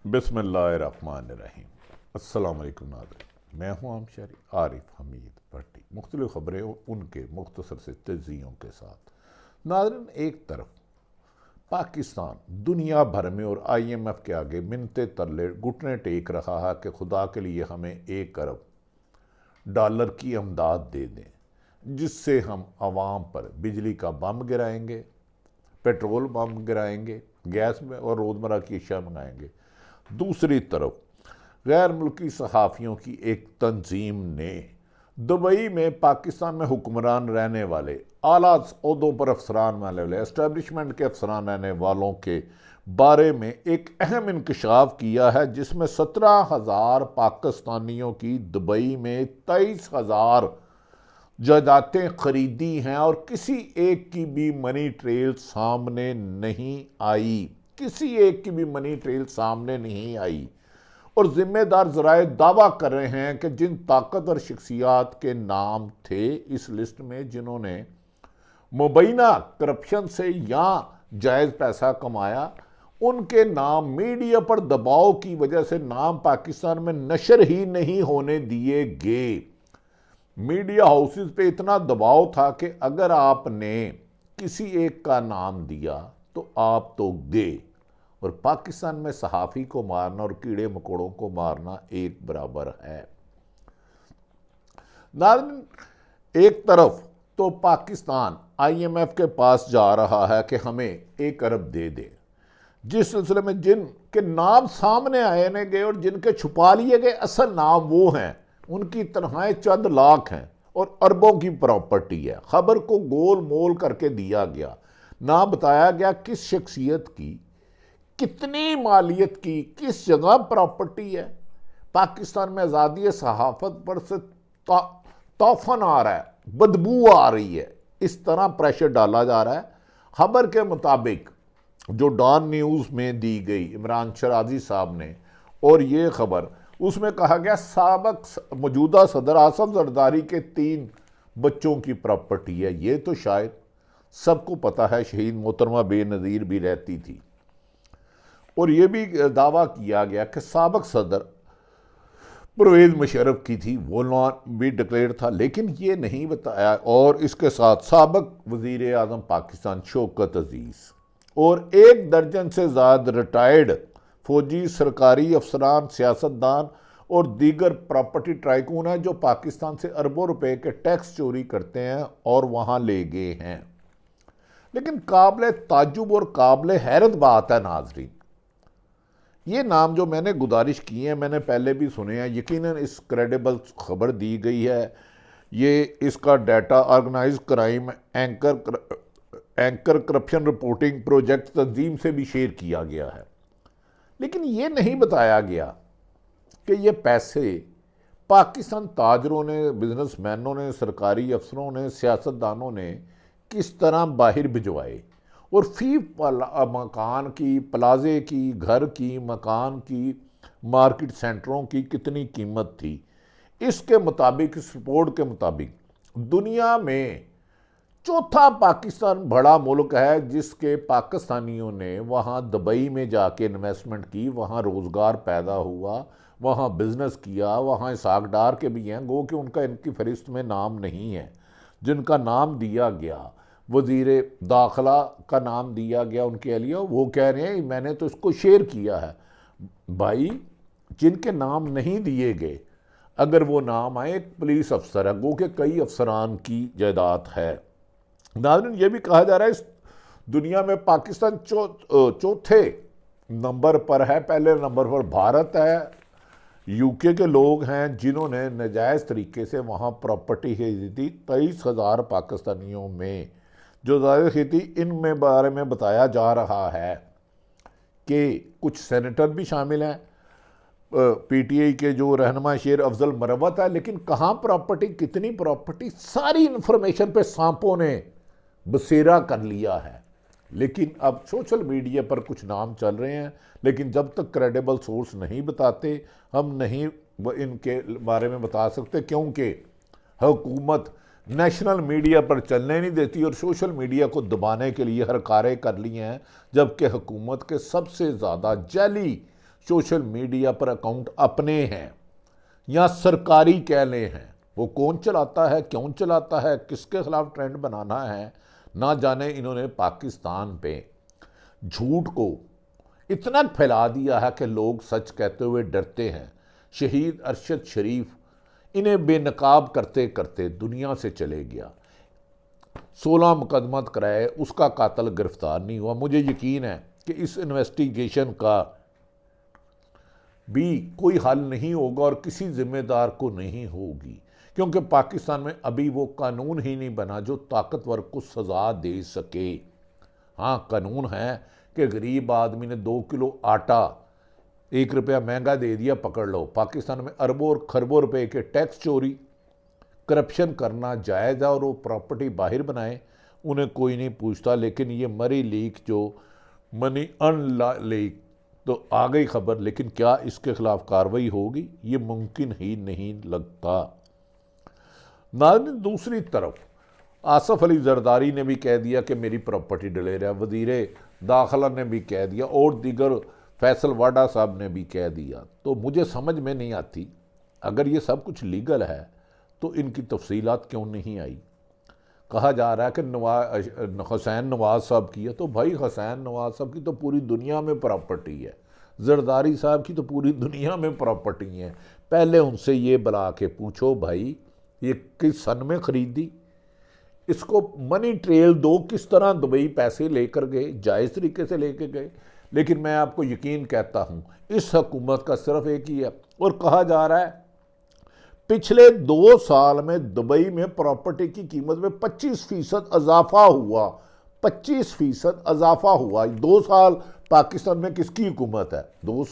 बिस्मिल्लाहिर्रहमानिर्रहीम। अस्सलाम वालेकुम नाज़रीन, मैं हूँ आमशरी आरिफ हमीद भट्टी। मुख्तलिफ खबरें उनके मुख्तसर से तजियों के साथ। नाज़रीन, एक तरफ पाकिस्तान दुनिया भर में और IMF के आगे मिन्नते तरले घुटने टेक रहा है कि खुदा के लिए हमें $1 अरब की अमदाद दे दें, जिससे हम आवाम पर बिजली का बम गिराएंगे, पेट्रोल बम गिराएंगे, गैस में और रोज़मर्रा की अशिया मंगाएंगे। दूसरी तरफ गैर मुल्की सहाफ़ियों की एक तंजीम ने दुबई में पाकिस्तान में हुक्मरान रहने वाले आला ओहदों पर अफसरान वाले एस्टेब्लिशमेंट के अफसरान रहने वालों के बारे में एक अहम इंकशाफ किया है, जिसमें 17,000 पाकिस्तानियों की दुबई में 23,000 जायदादें खरीदी हैं और किसी एक की भी मनी ट्रेल सामने नहीं आई। किसी एक की भी मनी ट्रेल सामने नहीं आई। और जिम्मेदार जराए दावा कर रहे हैं कि जिन ताकतवर शख्सियात के नाम थे इस लिस्ट में, जिन्होंने मुबैना करप्शन से या जायज़ पैसा कमाया, उनके नाम मीडिया पर दबाव की वजह से नाम पाकिस्तान में नशर ही नहीं होने दिए गए। मीडिया हाउसेस पे इतना दबाव था कि अगर आपने किसी एक का नाम दिया तो आप तो गए। और पाकिस्तान में सहाफ़ी को मारना और कीड़े मकोड़ों को मारना एक बराबर है। नाज़रीन, एक तरफ तो पाकिस्तान IMF के पास जा रहा है कि हमें 1 अरब दे दे, जिस सिलसिले में जिनके नाम सामने आए ने गए और जिनके छुपा लिए गए असल नाम वो हैं, उनकी तनख्वाहें चंद लाख हैं और अरबों की प्रॉपर्टी है। खबर को गोल मोल करके दिया गया, ना बताया गया किस शख्सियत की कितनी मालियत की किस जगह प्रॉपर्टी है। पाकिस्तान में आज़ादी सहाफत पर से तौफन आ रहा है, बदबू आ रही है, इस तरह प्रेशर डाला जा रहा है। खबर के मुताबिक जो डॉन न्यूज़ में दी गई इमरान शराजी साहब ने, और ये खबर उसमें कहा गया साबक मौजूदा सदर आसम जरदारी के 3 बच्चों की प्रॉपर्टी है। ये तो शायद सबको पता है, शहीद मोहतरमा बेनज़ीर भी रहती थी। और यह भी दावा किया गया कि साबक सदर परवेज़ मुशर्रफ की थी, वो नॉन भी डिक्लेयर था, लेकिन ये नहीं बताया। और इसके साथ साबक वज़ीर आज़म पाकिस्तान शौकत अजीज़ और 1 दर्जन से ज़्यादा रिटायर्ड फौजी, सरकारी अफसरान, सियासतदान और दीगर प्रॉपर्टी टाइकून हैं जो पाकिस्तान से अरबों रुपए के टैक्स चोरी करते हैं और वहाँ ले गए हैं। लेकिन काबिल ताज्जुब और काबिल हैरत बात है नाज़रीन, ये नाम जो मैंने गुजारिश की है, मैंने पहले भी सुने हैं, यकीनन इस क्रेडिबल खबर दी गई है। ये इसका data organise crime anchor corruption reporting project तंजीम से भी शेयर किया गया है। लेकिन ये नहीं बताया गया कि ये पैसे पाकिस्तान ताजरों ने, बिजनेसमैनों ने, सरकारी अफसरों ने, सियासतदानों ने किस तरह बाहर भिजवाए और फी मकान की, प्लाजे की, घर की, मकान की, मार्केट सेंटरों की कितनी कीमत थी। इसके मुताबिक, इस रिपोर्ट के मुताबिक दुनिया में चौथा पाकिस्तान बड़ा मुल्क है जिसके पाकिस्तानियों ने वहाँ दुबई में जाके इन्वेस्टमेंट की, वहाँ रोज़गार पैदा हुआ, वहाँ बिज़नेस किया, वहाँ इसाक डार के भी हैं, गो कि उनका इनकी फहरिस्त में नाम नहीं है। जिनका नाम दिया गया, वज़ीर दाखिला का नाम दिया गया उनके अलिया, वो कह रहे हैं मैंने तो इसको शेयर किया है। भाई, जिनके नाम नहीं दिए गए, अगर वो नाम आए, एक पुलिस अफसर है, गो कि कई अफसरान की जायदाद है। नाज़रीन, ये भी कहा जा रहा है इस दुनिया में पाकिस्तान चौथे नंबर पर है। पहले नंबर पर भारत है, UK के लोग हैं जिन्होंने नाजायज़ तरीके से वहाँ प्रॉपर्टी खरीदी थी। 23,000 पाकिस्तानियों में जो ज़्यादा खेती, इनमें बारे में बताया जा रहा है कि कुछ सेनेटर भी शामिल हैं, PTI के जो रहनुमा शेर अफजल मरवत है। लेकिन कहाँ प्रॉपर्टी, कितनी प्रॉपर्टी, सारी इंफॉर्मेशन पे सांपों ने बसेरा कर लिया है। लेकिन अब सोशल मीडिया पर कुछ नाम चल रहे हैं, लेकिन जब तक क्रेडिबल सोर्स नहीं बताते हम नहीं इनके बारे में बता सकते, क्योंकि हुकूमत नेशनल मीडिया पर चलने नहीं देती और सोशल मीडिया को दबाने के लिए हर कार्य कर लिए हैं। जबकि हुकूमत के सबसे ज़्यादा जाली सोशल मीडिया पर अकाउंट अपने हैं या सरकारी कह लें हैं, वो कौन चलाता है, क्यों चलाता है, किसके खिलाफ ट्रेंड बनाना है, ना जाने इन्होंने पाकिस्तान पे झूठ को इतना फैला दिया है कि लोग सच कहते हुए डरते हैं। शहीद अरशद शरीफ इन्हें बेनकाब करते करते दुनिया से चले गया, 16 मुकदमत कराए, उसका कातिल गिरफ्तार नहीं हुआ। मुझे यकीन है कि इस इन्वेस्टिगेशन का भी कोई हल नहीं होगा और किसी जिम्मेदार को नहीं होगी, क्योंकि पाकिस्तान में अभी वो कानून ही नहीं बना जो ताकतवर को सज़ा दे सके। हाँ, कानून है कि गरीब आदमी ने 2 किलो आटा 1 रुपया महंगा दे दिया, पकड़ लो। पाकिस्तान में अरबों और खरबों रुपए के टैक्स चोरी, करप्शन करना जायज़ है और वो प्रॉपर्टी बाहर बनाए, उन्हें कोई नहीं पूछता। लेकिन ये मनी लीक जो मनी लीक तो आ गई खबर, लेकिन क्या इसके खिलाफ कार्रवाई होगी, ये मुमकिन ही नहीं लगता। नाज़रीन, दूसरी तरफ आसफ अली जरदारी ने भी कह दिया कि मेरी प्रॉपर्टी डिलेर है, वज़ीरे दाखिला ने भी कह दिया और दीगर फैसल वाडा साहब ने भी कह दिया। तो मुझे समझ में नहीं आती, अगर ये सब कुछ लीगल है तो इनकी तफसीलात क्यों नहीं आई। कहा जा रहा है कि हुसैन नवाज साहब की है, तो भाई हुसैन नवाज साहब की तो पूरी दुनिया में प्रॉपर्टी है, जरदारी साहब की तो पूरी दुनिया में प्रॉपर्टी है। पहले उनसे ये बुला के पूछो भाई ये किस सन में ख़रीदी, इसको मनी ट्रेल दो, किस तरह दुबई पैसे लेकर गए, जायज़ तरीके से लेके गए। लेकिन मैं आपको यकीन कहता हूँ इस हुकूमत का सिर्फ एक ही है, और कहा जा रहा है पिछले 2 साल में दुबई में प्रॉपर्टी की कीमत में 25% इजाफा हुआ। 25% इजाफा हुआ। 2 साल पाकिस्तान में किसकी हुकूमत है? 2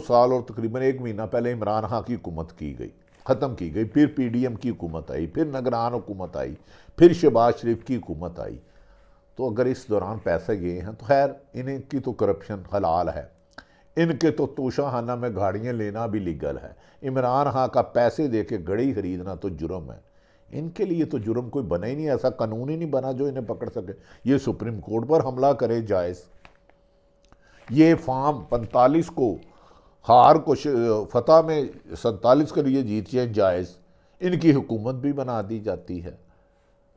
साल और तकरीबन 1 महीना पहले इमरान खान की हुकूमत की गई, ख़त्म की गई, फिर PDM की हुकूमत आई, फिर निगरान हुकूमत आई, फिर शहबाज शरीफ की हुकूमत आई। तो अगर इस दौरान पैसे गए हैं तो खैर इनकी तो करप्शन हलाल है, इनके तो तोशाखाना में गाड़ियाँ लेना भी लीगल है। इमरान खान का पैसे दे के गाड़ी खरीदना तो जुर्म है, इनके लिए तो जुर्म कोई बना ही नहीं, ऐसा कानून ही नहीं बना जो इन्हें पकड़ सके। ये सुप्रीम कोर्ट पर हमला करे जायज़, ये फॉर्म 45 को हार को फतह में 47 के लिए जीत जाए जायज़, इनकी हुकूमत भी बना दी जाती है।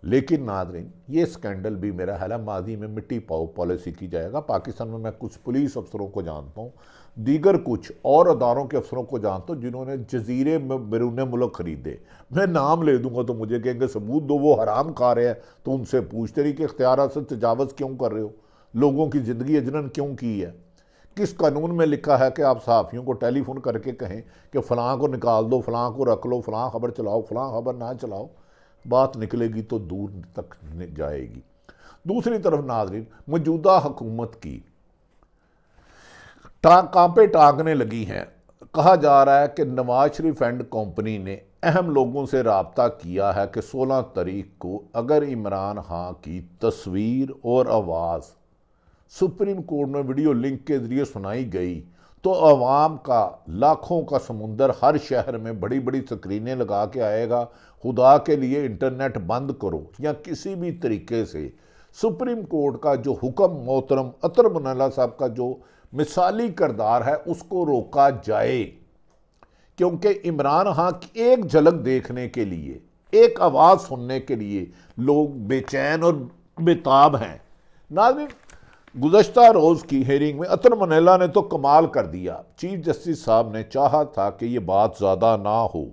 लेकिन नाज़रीन, ये स्कैंडल भी मेरा ख्याल है माजी में मिट्टी पाओ पॉलिसी की जाएगा। पाकिस्तान में मैं कुछ पुलिस अफसरों को जानता हूँ, दीगर कुछ और अदारों के अफसरों को जानता हूँ जिन्होंने जजीरे में बैरून मुल्क खरीदे। मैं नाम ले दूंगा तो मुझे कहेंगे सबूत दो, वो हराम खा रहे हैं, तो उनसे पूछते रही कि इख्तियार से तजावज़ क्यों कर रहे हो, लोगों की ज़िंदगी अजरन क्यों की है। किस कानून में लिखा है कि आप सहाफ़ियों को टेलीफोन करके कहें कि फ़लाँ को निकाल दो, फ़लाँ को रख लो, फ़लाँ खबर चलाओ, फ़लाँ खबर ना चलाओ। बात निकलेगी तो दूर तक जाएगी। दूसरी तरफ नाज़रीन, मौजूदा हुकूमत की कांपे टांगने लगी हैं। कहा जा रहा है कि नवाज शरीफ एंड कंपनी ने अहम लोगों से रब्ता किया है कि 16 तारीख को अगर इमरान खान की तस्वीर और आवाज़ सुप्रीम कोर्ट में वीडियो लिंक के ज़रिए सुनाई गई तो अवाम का लाखों का समुंदर हर शहर में बड़ी बड़ी स्क्रीनें लगा के आएगा। खुदा के लिए इंटरनेट बंद करो या किसी भी तरीके से सुप्रीम कोर्ट का जो हुक्म मोहतरम अतर मुनल्ला साहब का जो मिसाली किरदार है उसको रोका जाए, क्योंकि इमरान खान की एक झलक देखने के लिए, एक आवाज़ सुनने के लिए लोग बेचैन और बेताब हैं। नाज़रीन, गुज़श्ता रोज़ की हेयरिंग में अतर मुनल्ला ने तो कमाल कर दिया। चीफ जस्टिस साहब ने चाहा था कि ये बात ज़्यादा ना हो।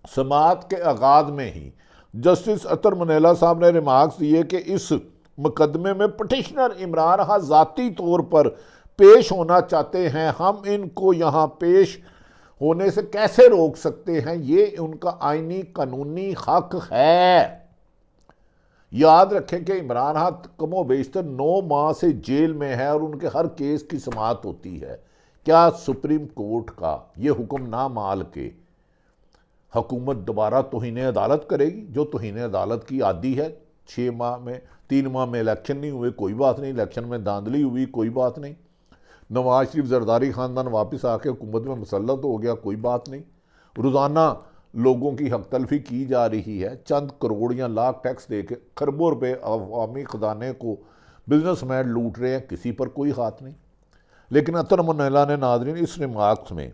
समाअत के आगाज़ में ही जस्टिस अतर मुनल्ला साहब ने रिमार्क्स दिए कि इस मुकदमे में पटिशनर इमरान खान ज़ाती तौर पर पेश होना चाहते हैं, हम इनको यहाँ पेश होने से कैसे रोक सकते हैं, ये उनका आईनी कानूनी हक है। याद रखें कि इमरान खान कमो बेशतर 9 माह से जेल में है और उनके हर केस की समाअत होती है। क्या सुप्रीम कोर्ट का ये हुक्म ना मान के हुकूमत दोबारा तौहीन अदालत करेगी, जो तौहीन अदालत की आदी है? 6 माह में 3 माह में इलेक्शन नहीं हुए, कोई बात नहीं, इलेक्शन में धांधली हुई, कोई बात नहीं, नवाज शरीफ जरदारी ख़ानदान वापस आके हुकूमत में मुसल्लत हो गया, कोई बात नहीं, रोज़ाना लोगों की हक तलफी की जा रही है, चंद करोड़ या लाख टैक्स दे के खरबों रुपये अवामी ख़जाने को बिजनेसमैन लूट रहे हैं, किसी पर कोई हाथ नहीं। लेकिन अतर मनैला ने नाज़रीन इस रिमार्क्स में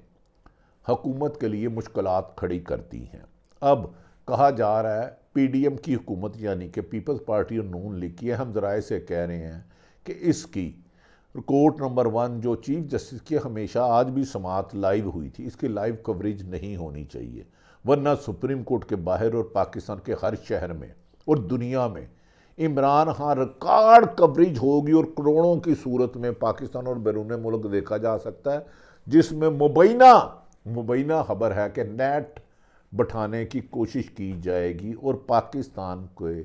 हुकूमत के लिए मुश्किलात खड़ी कर दी हैं। अब कहा जा रहा है पीडीएम की हुकूमत यानी कि पीपल्स पार्टी और नून लीग की अहम ज़राए से कह रहे हैं कि इसकी कोर्ट नंबर 1 जो चीफ जस्टिस की हमेशा आज भी समाअत लाइव हुई थी, इसकी लाइव कवरेज नहीं होनी चाहिए, वरना सुप्रीम कोर्ट के बाहर और पाकिस्तान के हर शहर में और दुनिया में इमरान खान रिकॉर्ड कवरेज होगी और करोड़ों की सूरत में पाकिस्तान और बैरून मुल्क देखा जा सकता है, जिसमें मुबैना खबर है कि नेट बैठाने की कोशिश की जाएगी और पाकिस्तान के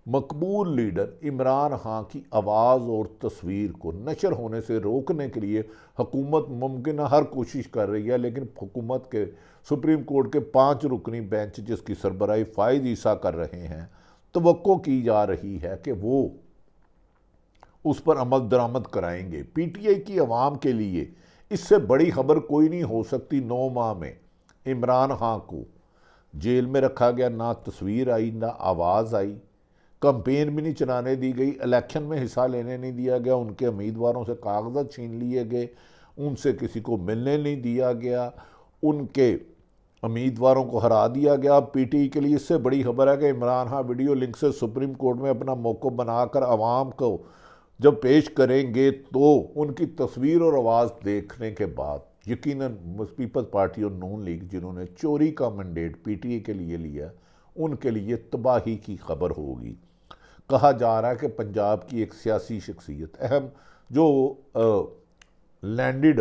मकबूल लीडर इमरान खान की आवाज़ और तस्वीर को नशर होने से रोकने के लिए हुकूमत मुमकिन हर कोशिश कर रही है। लेकिन हुकूमत के सुप्रीम कोर्ट के 5 रुकनी बेंच जिसकी सरबराही फायद ईसा कर रहे हैं, तवक्को की जा रही है कि वो उस पर अमल दरामद कराएंगे। पीटीआई की आवाम के लिए इससे बड़ी खबर कोई नहीं हो सकती। 9 माह में इमरान खान को जेल में रखा गया, ना तस्वीर आई ना आवाज़ आई, कंपेन भी नहीं चलाने दी गई, इलेक्शन में हिस्सा लेने नहीं दिया गया, उनके उम्मीदवारों से कागजात छीन लिए गए, उनसे किसी को मिलने नहीं दिया गया, उनके उम्मीदवारों को हरा दिया गया। पीटीआई के लिए इससे बड़ी खबर है कि इमरान खान वीडियो लिंक से सुप्रीम कोर्ट में अपना मौक़िफ़ बनाकर आवाम को जब पेश करेंगे तो उनकी तस्वीर और आवाज़ देखने के बाद यकीनन पीपल्स पार्टी और नून लीग जिन्होंने चोरी का मैंडेट पीटीआई के लिए लिया, उनके लिए तबाही की खबर होगी। कहा जा रहा है कि पंजाब की एक सियासी शख्सियत अहम जो लैंडेड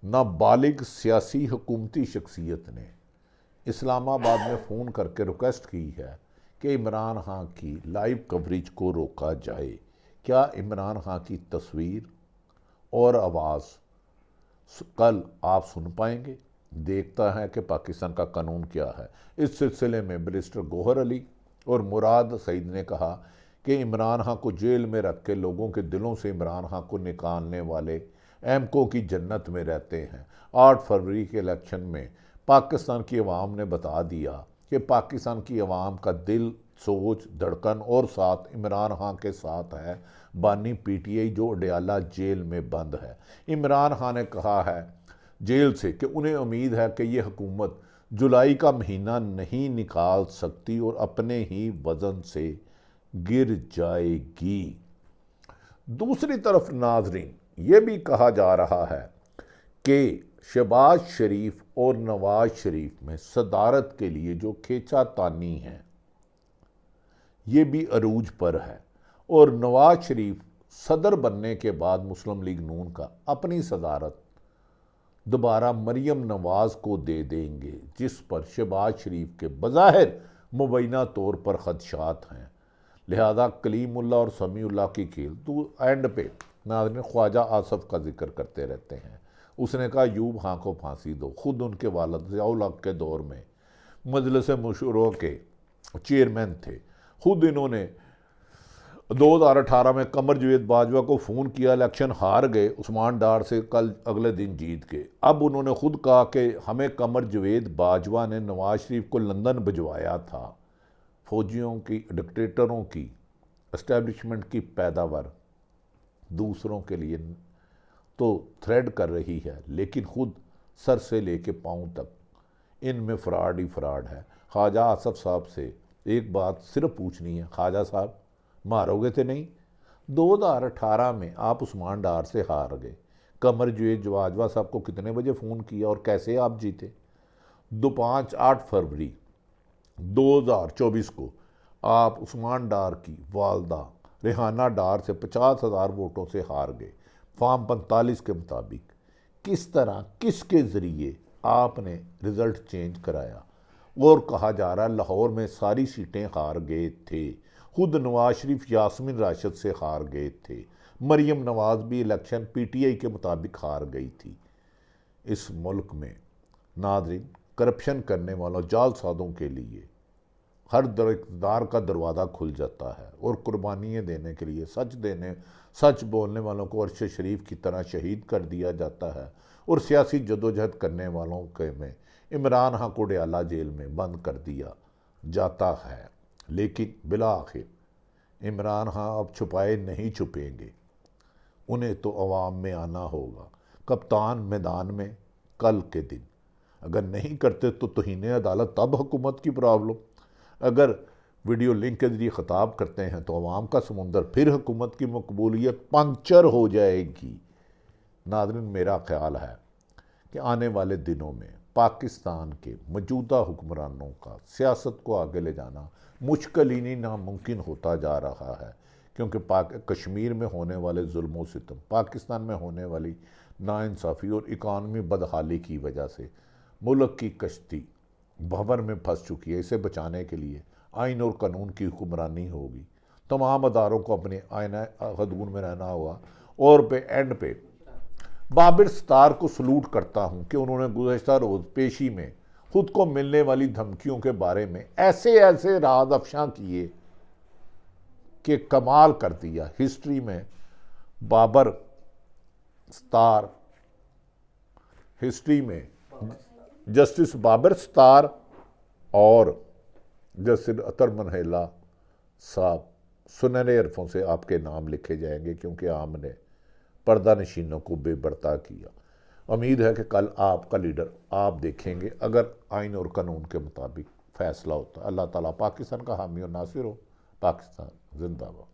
नाबालिग सियासी हुकूमती शख्सियत ने इस्लामाबाद में फ़ोन करके रिक्वेस्ट की है कि इमरान खान की लाइव कवरेज को रोका जाए। क्या इमरान खान की तस्वीर और आवाज़ कल आप सुन पाएंगे? देखता है कि पाकिस्तान का कानून क्या है। इस सिलसिले में बैरिस्टर गौहर अली और मुराद सईद ने कहा कि इमरान खान को जेल में रख के लोगों के दिलों से इमरान खान को निकालने वाले एमको की जन्नत में रहते हैं। 8 फरवरी के इलेक्शन में पाकिस्तान की आवाम ने बता दिया कि पाकिस्तान की आवाम का दिल, सोच, धड़कन और साथ इमरान खान के साथ है। बानी पीटीआई जो अडयाला जेल में बंद है। इमरान खान ने कहा है जेल से कि उन्हें उम्मीद है कि ये हुकूमत जुलाई का महीना नहीं निकाल सकती और अपने ही वजन से गिर जाएगी। दूसरी तरफ नाजरीन ये भी कहा जा रहा है कि शहबाज शरीफ और नवाज शरीफ में सदारत के लिए जो खींचातानी है ये भी अरूज पर है और नवाज शरीफ सदर बनने के बाद मुस्लिम लीग नून का अपनी सदारत दोबारा मरियम नवाज को दे देंगे, जिस पर शहबाज शरीफ के बज़ाहिर मुबैना तौर पर खदशात हैं। लिहाजा कलीमुल्लाह और समीउल्लाह की खेल तो एंड पे नाज़रीन ख्वाजा आसफ का जिक्र करते रहते हैं। उसने कहा यूब खां को फांसी दो। खुद उनके वालिद ज़ियाउल हक़ के दौर में मजलिस मुशूरों के चेयरमैन थे। खुद इन्होंने 2018 में कमर जवेद बाजवा को फ़ोन किया, इलेक्शन हार गए, उस्मान डार से कल अगले दिन जीत गए। अब उन्होंने खुद कहा कि हमें कमर जवेद बाजवा ने नवाज शरीफ को लंदन भिजवाया था। फौजियों की, डिक्टेटरों की, एस्टेब्लिशमेंट की पैदावार दूसरों के लिए तो थ्रेड कर रही है, लेकिन खुद सर से लेके पाँव तक इनमें फ्रॉड ही फ्रॉड है। ख्वाजा आसफ साहब से एक बात सिर्फ पूछनी है, ख्वाजा साहब मारोगे तो नहीं? 2018 में आप उस्मान डार से हार गए। कमर जवेद बाजवा साहब को कितने बजे फ़ोन किया और कैसे आप जीते? 8 फरवरी 2024 को आप उस्मान डार की वालदा रेहाना डार से 50,000 वोटों से हार गए फॉर्म 45 के मुताबिक। किस तरह, किसके ज़रिए आपने रिज़ल्ट चेंज कराया? और कहा जा रहा है लाहौर में सारी सीटें हार गए थे। खुद नवाज शरीफ यास्मीन राशिद से हार गए थे। मरियम नवाज भी इलेक्शन पीटीआई के मुताबिक हार गई थी। इस मुल्क में नाज़रीन करप्शन करने वालों, जालसाजों के लिए हर इक़्तिदार का दरवाज़ा खुल जाता है और कुर्बानियाँ देने के लिए सच बोलने वालों को अर्श शरीफ की तरह शहीद कर दिया जाता है और सियासी जदोजहद करने वालों के में इमरान खान को अडयाला जेल में बंद कर दिया जाता है। लेकिन बिला आखिर इमरान खान अब छुपाए नहीं छुपेंगे। उन्हें तो अवाम में आना होगा, कप्तान मैदान में कल के दिन। अगर नहीं करते तो तौहीन अदालत, तब हुकूमत की प्रॉब्लम। अगर वीडियो लिंक के जरिए ख़िताब करते हैं तो अवाम का समुंदर, फिर हुकूमत की मकबूलियत पंक्चर हो जाएगी। नाज़रीन, मेरा ख्याल है कि आने वाले दिनों में पाकिस्तान के मौजूदा हुक्मरानों का सियासत को आगे ले जाना मुश्किल ही नहीं, नामुमकिन होता जा रहा है, क्योंकि कश्मीर में होने वाले जुल्म सितम, पाकिस्तान में होने वाली नाइंसाफ़ी और इकानमी बदहाली की वजह से मुल्क की कश्ती भंवर में फंस चुकी है। इसे बचाने के लिए आइन और कानून की हुक्मरानी होगी। तमाम अदारों को अपने आईना हदून में रहना होगा। और एंड पे बाबर सत्तार को सलूट करता हूँ कि उन्होंने गुज़श्ता रोज़ पेशी में खुद को मिलने वाली धमकियों के बारे में ऐसे ऐसे राज अफशा किए कि कमाल कर दिया। हिस्ट्री में बाबर सत्तार, हिस्ट्री में जस्टिस बाबर सत्तार और जस्टिस अतर मनहेला साहब सुनहरे हरफों से आपके नाम लिखे जाएंगे, क्योंकि आपने पर्दा नशीनों को बेबर्ता किया। उम्मीद है कि कल आपका लीडर आप देखेंगे अगर आइन और कानून के मुताबिक फैसला होता। अल्लाह ताला पाकिस्तान का हामी और नासिर हो। पाकिस्तान जिंदाबाद।